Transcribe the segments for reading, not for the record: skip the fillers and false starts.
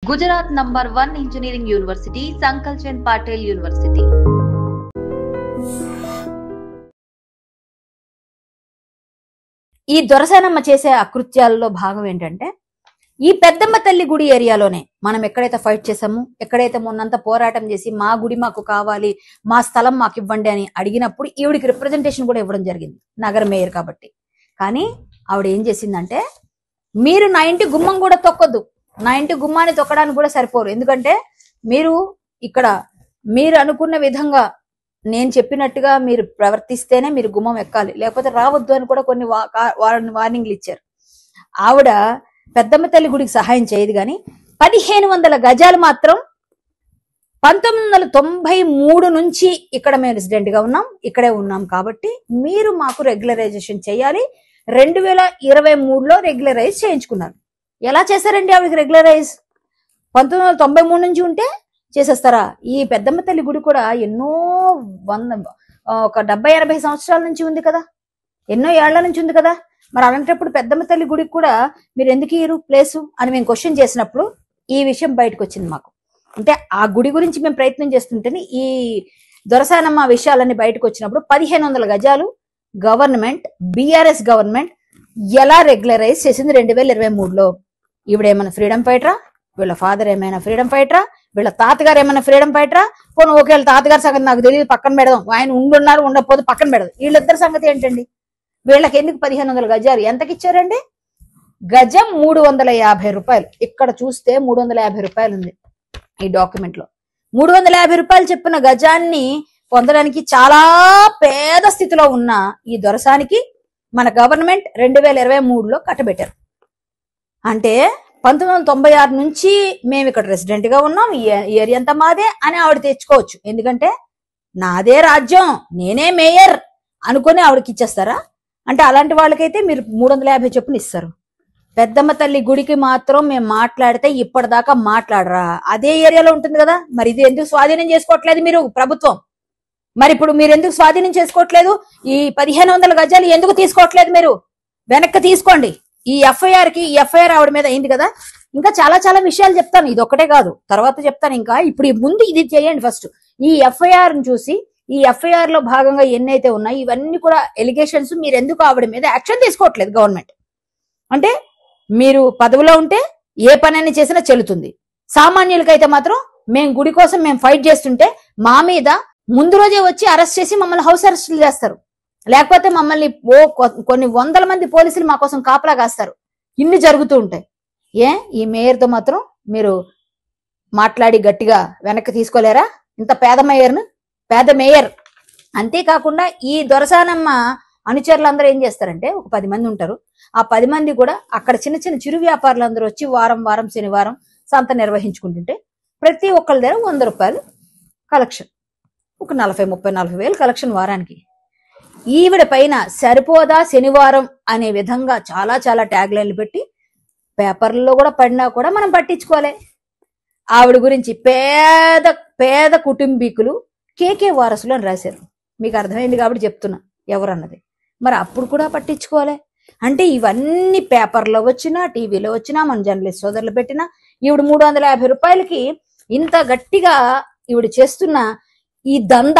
Gujarat number 1 engineering university Sankalchand Patil university. ఈ దొరసానమ్మ చేసే అకృత్యాలలో భాగం ఏంటంటే, ఈ పెద్దమ్మ తల్లి గుడి ఏరియాలోనే మనం ఎక్కడైతే ఫైట్ చేసామో, ఎక్కడైతే మొన్నంతా పోరాటం చేసి మా గుడి మాకు కావాలి, మా స్థలం మాకు ఇవ్వండి అని అడిగినప్పుడు ఈవిడికి రిప్రజెంటేషన్ కూడా ఇవ్వడం జరిగింది, నగర మేయర్ కాబట్టి. కానీ ఆవిడ ఏం చేసిందంటే, మీరు నా ఇంటి గుమ్మం కూడా తొక్కొద్దు, నా ఇంటి గుమ్మాన్ని తొక్కడానికి కూడా సరిపోరు, ఎందుకంటే మీరు ఇక్కడ మీరు అనుకున్న విధంగా నేను చెప్పినట్టుగా మీరు ప్రవర్తిస్తేనే మీరు గుమ్మం ఎక్కాలి, లేకపోతే రావద్దు అని కూడా కొన్ని వార్నింగ్లు ఇచ్చారు. ఆవిడ పెద్దమ్మ తల్లి గుడికి సహాయం చేయదు, కానీ 1500 గజాలు మాత్రం 1993 నుంచి ఇక్కడ మేము రెసిడెంట్ గా ఉన్నాం, ఇక్కడే ఉన్నాం కాబట్టి మీరు మాకు రెగ్యులరైజేషన్ చేయాలి. 2023లో రెగ్యులరైజ్ చేయించుకున్నారు. ఎలా చేశారండి ఆవిడకి రెగ్యులరైజ్? 1993 నుంచి ఉంటే చేసేస్తారా? ఈ పెద్దమ్మ తల్లి గుడి కూడా ఎన్నో ఒక 70-80 సంవత్సరాల నుంచి ఉంది కదా, ఎన్నో ఏళ్ల నుంచి ఉంది కదా. మరి అలాంటప్పుడు పెద్దమ్మ తల్లి గుడికి కూడా మీరు ఎందుకు ఇయ్యరు ప్లేసు అని మేము క్వశ్చన్ చేసినప్పుడు ఈ విషయం బయటకు వచ్చింది మాకు. అంటే ఆ గుడి గురించి మేము ప్రయత్నం చేస్తుంటేనే ఈ దొరసానమ్మ విషయాలన్నీ బయటకు వచ్చినప్పుడు 1500 గజాలు గవర్నమెంట్, బీఆర్ఎస్ గవర్నమెంట్ ఎలా రెగ్యులరైజ్ చేసింది 2023లో. ఈవిడేమైనా ఫ్రీడమ్ ఫైటరా? వీళ్ళ ఫాదర్ ఏమైనా ఫ్రీడమ్ ఫైటరా? వీళ్ళ తాతగారు ఏమైనా ఫ్రీడమ్ ఫైటరా? పోను ఒకవేళ తాతగారి సంగతి నాకు తెలియదు, పక్కన పెడదాం, ఆయన ఉండున్నారు ఉండకపోతే పక్కన పెడదాం. వీళ్ళిద్దరి సంగతి ఏంటండి? వీళ్ళకి ఎందుకు 1500 గజాలు ఎంతకి ఇచ్చారండి? గజం 350 రూపాయలు. ఇక్కడ చూస్తే 350 రూపాయలు ఉంది ఈ డాక్యుమెంట్ లో. 350 రూపాయలు చెప్పిన గజాన్ని పొందడానికి చాలా పేద స్థితిలో ఉన్న ఈ దొరసానికి మన గవర్నమెంట్ 2023లో కట్టబెట్టారు. అంటే 1996 నుంచి మేము ఇక్కడ రెసిడెంట్ గా ఉన్నాం, ఈ ఏరియా అంతా మాదే అని ఆవిడ తెచ్చుకోవచ్చు, ఎందుకంటే నాదే రాజ్యం, నేనే మేయర్ అనుకుని ఆవిడకి ఇచ్చేస్తారా? అంటే అలాంటి వాళ్ళకైతే మీరు 350 చొప్పున ఇస్తారు. పెద్దమ్మ తల్లి గుడికి మాత్రం మేము మాట్లాడితే ఇప్పటిదాకా మాట్లాడరా? అదే ఏరియాలో ఉంటుంది కదా, మరి ఇది ఎందుకు స్వాధీనం చేసుకోవట్లేదు మీరు ప్రభుత్వం? మరి ఇప్పుడు మీరు ఎందుకు స్వాధీనం చేసుకోవట్లేదు? ఈ 1500 గజాలు ఎందుకు తీసుకోవట్లేదు? మీరు వెనక్కి తీసుకోండి. ఈ ఎఫ్ఐఆర్ ఆవిడ మీద అయింది కదా, ఇంకా చాలా చాలా విషయాలు చెప్తాను, ఇది ఒక్కటే కాదు, తర్వాత చెప్తాను. ఇంకా ఇప్పుడు ముందు ఇది చేయండి ఫస్ట్. ఈ ఎఫ్ఐఆర్ చూసి ఈ ఎఫ్ఐఆర్ లో భాగంగా ఎన్నైతే ఉన్నాయి ఇవన్నీ కూడా ఎలిగేషన్స్, మీరు ఎందుకు ఆవిడ మీద యాక్షన్ తీసుకోవట్లేదు గవర్నమెంట్? అంటే మీరు పదవిలో ఉంటే ఏ పని చేసినా చెల్లుతుంది, సామాన్యులకైతే మాత్రం మేము గుడి కోసం మేము ఫైట్ చేస్తుంటే మా మీద ముందు రోజే వచ్చి అరెస్ట్ చేసి మమ్మల్ని హౌస్ అరెస్టులు చేస్తారు, లేకపోతే మమ్మల్ని కొన్ని వందల మంది పోలీసులు మా కోసం కాపలా కాస్తారు. ఇన్ని జరుగుతూ ఉంటాయి. ఈ మేయర్తో మాత్రం మీరు మాట్లాడి గట్టిగా వెనక్కి తీసుకోలేరా? ఇంత పేద మేయర్. అంతేకాకుండా ఈ దొరసానమ్మ అనుచరులందరూ ఏం చేస్తారంటే, ఒక 10 మంది ఉంటారు. ఆ 10 మంది కూడా అక్కడ చిన్న చిన్న చిరు వ్యాపారులందరూ వచ్చి వారం శనివారం సంత నిర్వహించుకుంటుంటే ప్రతి ఒక్కరి దగ్గర 100 రూపాయలు కలెక్షన్, ఒక 40-40 వేలు కలెక్షన్ వారానికి. ఈవిడ పైన సరిపోదా శనివారం అనే విధంగా చాలా చాలా ట్యాగ్ లైన్లు పెట్టి పేపర్లలో కూడా పడినా కూడా మనం పట్టించుకోలే. ఆవిడ గురించి పేద కుటుంబీకులు కేకే వారసులు అని రాశారు. మీకు అర్థమైంది కాబట్టి చెప్తున్నా ఎవరన్నది. మరి అప్పుడు కూడా పట్టించుకోలే. అంటే ఇవన్నీ పేపర్లో వచ్చినా, టీవీలో వచ్చినా, మన జర్నలిస్ట్ సోదరులు పెట్టినా, ఈవిడ 350 రూపాయలకి ఇంత గట్టిగా ఈవిడ చేస్తున్న ఈ దంద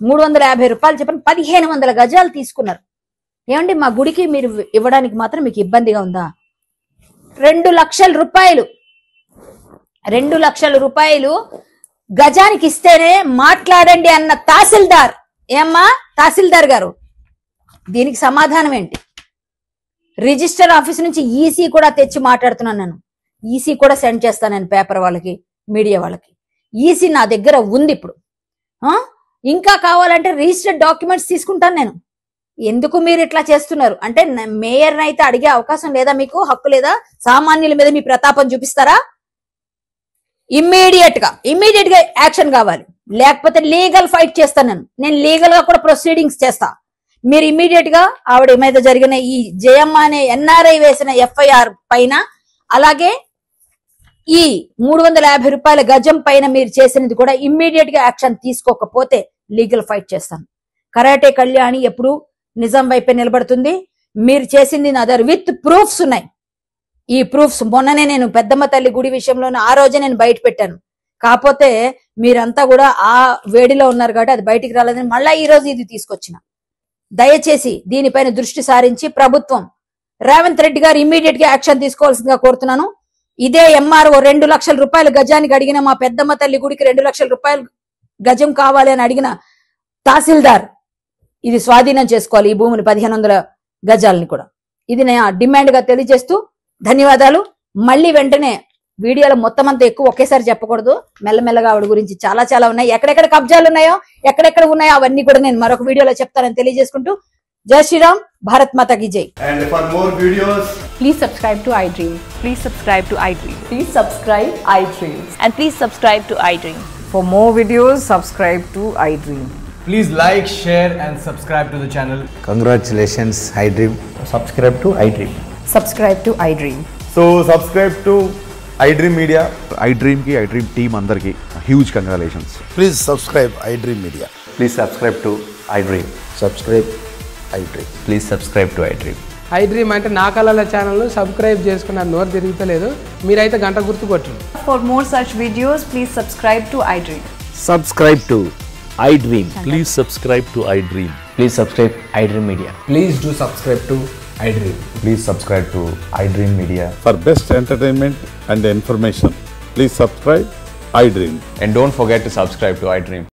350 రూపాయలు చెప్పని 1500 గజాలు తీసుకున్నారు. ఏమండి మా గుడికి మీరు ఇవ్వడానికి మాత్రం మీకు ఇబ్బందిగా ఉందా? 2 లక్షల రూపాయలు 2 లక్షల రూపాయలు గజానికి ఇస్తేనే మాట్లాడండి అన్న తహసీల్దార్. ఏమ్మా తహసీల్దార్ గారు, దీనికి సమాధానం ఏంటి? రిజిస్టర్ ఆఫీస్ నుంచి ఈసీ కూడా తెచ్చి మాట్లాడుతున్నాను నేను. ఈసీ కూడా సెండ్ చేస్తాను నేను పేపర్ వాళ్ళకి, మీడియా వాళ్ళకి. ఈసీ నా దగ్గర ఉంది ఇప్పుడు. ఇంకా కావాలంటే రిజిస్టర్డ్ డాక్యుమెంట్స్ తీసుకుంటాను నేను. ఎందుకు మీరు ఇట్లా చేస్తున్నారు అంటే, మేయర్ని అయితే అడిగే అవకాశం లేదా? మీకు హక్కు లేదా? సామాన్యుల మీద మీ ప్రతాపం చూపిస్తారా? ఇమ్మీడియట్ గా యాక్షన్ కావాలి, లేకపోతే లీగల్ ఫైట్ చేస్తాను నేను లీగల్ గా కూడా ప్రొసీడింగ్స్ చేస్తా. మీరు ఇమ్మీడియట్ గా ఆవిడ మీద జరిగిన ఈ జయమ్మ అనే ఎన్ఆర్ఐ వేసిన ఎఫ్ఐఆర్ పైన, అలాగే ఈ 350 రూపాయల గజం పైన మీరు చేసినది కూడా ఇమ్మీడియట్ గా యాక్షన్ తీసుకోకపోతే లీగల్ ఫైట్ చేస్తాను. కరాటే కళ్యాణి ఎప్పుడు నిజం వైపే నిలబడుతుంది. మీరు చేసింది నా దగ్గర విత్ ప్రూఫ్స్ ఉన్నాయి. ఈ ప్రూఫ్స్ మొన్ననే నేను పెద్దమ్మ తల్లి గుడి విషయంలోనే ఆ రోజే నేను బయట పెట్టాను. కాకపోతే మీరంతా కూడా ఆ వేడిలో ఉన్నారు కాబట్టి అది బయటికి రాలేదని మళ్ళా ఈ రోజు ఇది తీసుకొచ్చిన. దయచేసి దీనిపైన దృష్టి సారించి ప్రభుత్వం రేవంత్ రెడ్డి గారు ఇమ్మీడియట్ గా యాక్షన్ తీసుకోవాల్సిందిగా కోరుతున్నాను. ఇదే ఎంఆర్ఓ 2 లక్షల రూపాయలు గజానికి అడిగిన మా పెద్దమ్మ తల్లి గుడికి 2 లక్షల రూపాయలు గజం కావాలి అని అడిగిన తహసీల్దార్ ఇది స్వాధీనం చేసుకోవాలి, ఈ భూమిని 1500 గజాలని కూడా. ఇది నేను డిమాండ్ గా తెలియజేస్తూ ధన్యవాదాలు. మళ్ళీ వెంటనే వీడియోలో మొత్తం అంతా ఎక్కువ ఒకేసారి చెప్పకూడదు, మెల్లమెల్లగా ఆవిడ గురించి చాలా చాలా ఉన్నాయి. ఎక్కడెక్కడ కబ్జాలు ఉన్నాయో ఎక్కడెక్కడ ఉన్నాయో అవన్నీ కూడా నేను మరొక వీడియోలో చెప్తానని తెలియజేసుకుంటూ జై శ్రీరామ్, భారత్ మాతా కీ జై. And for more videos, Please subscribe to iDream. Please subscribe to iDream. Please subscribe iDream. And please subscribe to iDream. For more videos, subscribe to iDream. please like, share and subscribe to the channel. Congratulations, iDream. Subscribe to iDream. Subscribe to iDream. So subscribe to iDream Media. iDream की iDream team अंदर की huge congratulations. Please subscribe iDream Media. Please subscribe to iDream. Subscribe iDream. Please subscribe to iDream. iDream అంటే నా కళల ఛానల్ను subscribe చేసుకున్నారు, నోరు తిరుగుతలేదు. మీరైతే గంట గుర్తు కొట్టండి. For more such videos, please subscribe to iDream. Subscribe to iDream. Please subscribe to iDream. Please subscribe iDream Media. Please do subscribe to iDream. Please subscribe to iDream Media. For best entertainment and information, please subscribe iDream. And don't forget to subscribe to iDream.